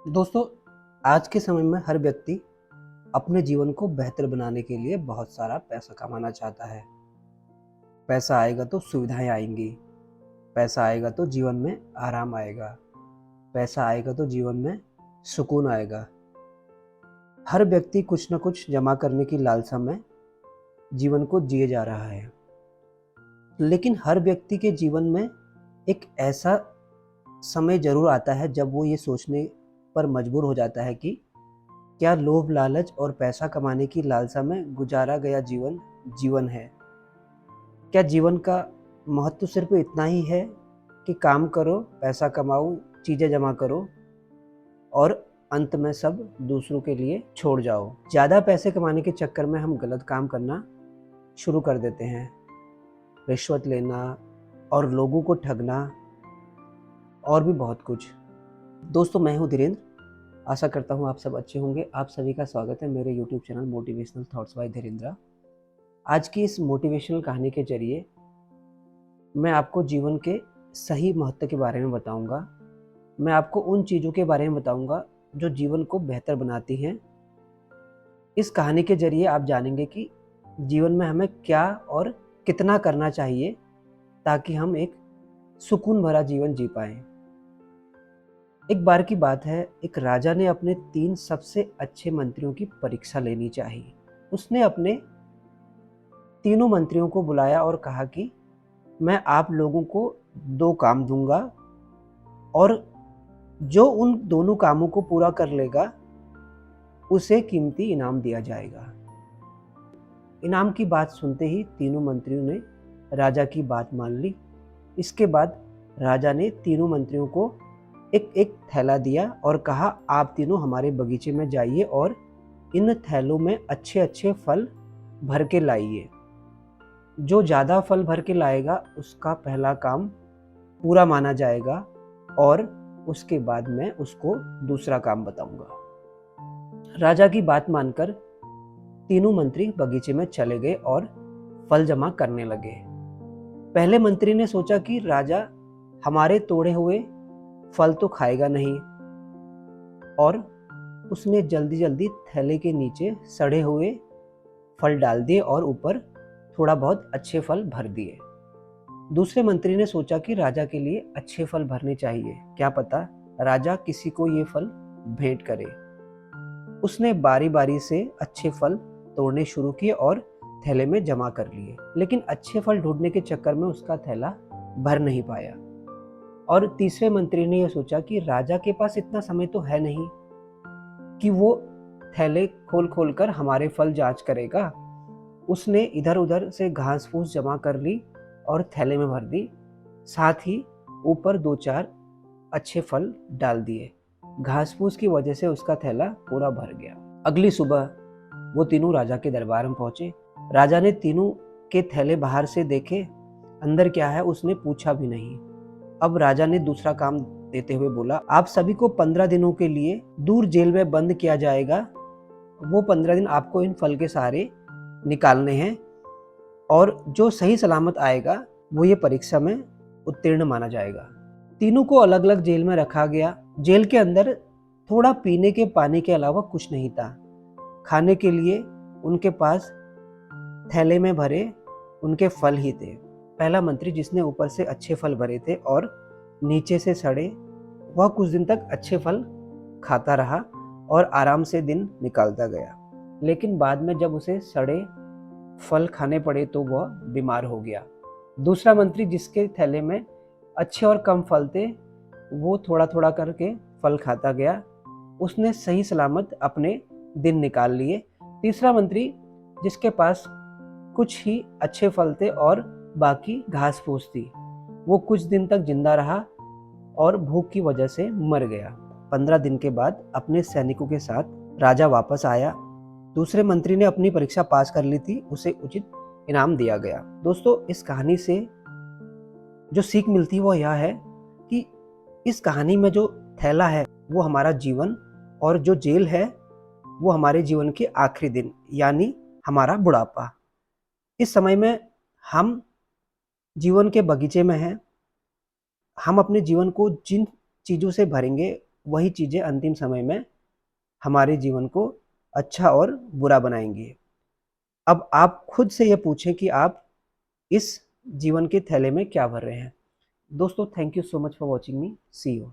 दोस्तों, आज के समय में हर व्यक्ति अपने जीवन को बेहतर बनाने के लिए बहुत सारा पैसा कमाना चाहता है। पैसा आएगा तो सुविधाएं आएंगी, पैसा आएगा तो जीवन में आराम आएगा, पैसा आएगा तो जीवन में सुकून आएगा। हर व्यक्ति कुछ न कुछ जमा करने की लालसा में जीवन को जिए जा रहा है। लेकिन हर व्यक्ति के जीवन में एक ऐसा समय ज़रूर आता है जब वो ये सोचने पर मजबूर हो जाता है कि क्या लोभ लालच और पैसा कमाने की लालसा में गुजारा गया जीवन जीवन है। क्या जीवन का महत्व सिर्फ इतना ही है कि काम करो, पैसा कमाओ, चीज़ें जमा करो और अंत में सब दूसरों के लिए छोड़ जाओ। ज़्यादा पैसे कमाने के चक्कर में हम गलत काम करना शुरू कर देते हैं। रिश्वत लेना और लोगों को ठगना और भी बहुत कुछ। दोस्तों, मैं हूँ धीरेन्द्र। आशा करता हूँ आप सब अच्छे होंगे। आप सभी का स्वागत है मेरे YouTube channel motivational thoughts bye Dhirendra. आज की इस मोटिवेशनल कहानी के जरिए मैं आपको जीवन के सही महत्व के बारे में बताऊंगा। मैं आपको उन चीज़ों के बारे में बताऊंगा जो जीवन को बेहतर बनाती हैं। इस कहानी के जरिए आप जानेंगे कि जीवन में हमें क्या और कितना करना चाहिए ताकि हम एक सुकून भरा जीवन जी पाएं। एक बार की बात है, एक राजा ने अपने 3 सबसे अच्छे मंत्रियों की परीक्षा लेनी चाहिए। उसने अपने तीनों मंत्रियों को बुलाया और कहा कि मैं आप लोगों को 2 काम दूंगा और जो उन दोनों कामों को पूरा कर लेगा उसे कीमती इनाम दिया जाएगा। इनाम की बात सुनते ही तीनों मंत्रियों ने राजा की बात मान ली। इसके बाद राजा ने तीनों मंत्रियों को एक एक थैला दिया और कहा, आप तीनों हमारे बगीचे में जाइए और इन थैलों में अच्छे अच्छे फल भर के लाइए। जो ज़्यादा फल भर के लाएगा उसका पहला काम पूरा माना जाएगा और उसके बाद मैं उसको दूसरा काम बताऊंगा। राजा की बात मानकर तीनों मंत्री बगीचे में चले गए और फल जमा करने लगे। पहले मंत्री ने सोचा कि राजा हमारे तोड़े हुए फल तो खाएगा नहीं, और उसने जल्दी जल्दी थैले के नीचे सड़े हुए फल डाल दिए और ऊपर थोड़ा बहुत अच्छे फल भर दिए। दूसरे मंत्री ने सोचा कि राजा के लिए अच्छे फल भरने चाहिए, क्या पता राजा किसी को ये फल भेंट करे। उसने बारी बारी से अच्छे फल तोड़ने शुरू किए और थैले में जमा कर लिए। लेकिन अच्छे फल ढूंढने के चक्कर में उसका थैला भर नहीं पाया। और तीसरे मंत्री ने यह सोचा कि राजा के पास इतना समय तो है नहीं कि वो थैले खोल खोल कर हमारे फल जांच करेगा। उसने इधर उधर से घास फूस जमा कर ली और थैले में भर दी, साथ ही ऊपर 2-4 अच्छे फल डाल दिए। घास फूस की वजह से उसका थैला पूरा भर गया। अगली सुबह वो तीनों राजा के दरबार में पहुंचे। राजा ने तीनों के थैले बाहर से देखे, अंदर क्या है उसने पूछा भी नहीं। अब राजा ने दूसरा काम देते हुए बोला, आप सभी को 15 दिनों के लिए दूर जेल में बंद किया जाएगा। वो 15 दिन आपको इन फल के सहारे निकालने हैं और जो सही सलामत आएगा वो ये परीक्षा में उत्तीर्ण माना जाएगा। तीनों को अलग अलग जेल में रखा गया। जेल के अंदर थोड़ा पीने के पानी के अलावा कुछ नहीं था। खाने के लिए उनके पास थैले में भरे उनके फल ही थे। पहला मंत्री, जिसने ऊपर से अच्छे फल भरे थे और नीचे से सड़े, वह कुछ दिन तक अच्छे फल खाता रहा और आराम से दिन निकालता गया। लेकिन बाद में जब उसे सड़े फल खाने पड़े तो वह बीमार हो गया। दूसरा मंत्री, जिसके थैले में अच्छे और कम फल थे, वो थोड़ा थोड़ा करके फल खाता गया। उसने सही सलामत अपने दिन निकाल लिए। तीसरा मंत्री, जिसके पास कुछ ही अच्छे फल थे और बाकी घास फूस थी, वो कुछ दिन तक जिंदा रहा और भूख की वजह से मर गया। 15 दिन के बाद अपने सैनिकों के साथ राजा वापस आया। दूसरे मंत्री ने अपनी परीक्षा पास कर ली थी, उसे उचित इनाम दिया गया। दोस्तों, इस कहानी से जो सीख मिलती है वो यह है कि इस कहानी में जो थैला है वो हमारा जीवन और जो जेल है वो हमारे जीवन के आखिरी दिन, यानी हमारा बुढ़ापा। इस समय में हम जीवन के बगीचे में हैं। हम अपने जीवन को जिन चीज़ों से भरेंगे वही चीज़ें अंतिम समय में हमारे जीवन को अच्छा और बुरा बनाएँगी। अब आप खुद से ये पूछें कि आप इस जीवन के थैले में क्या भर रहे हैं? दोस्तों, thank you so much for watching me. See you.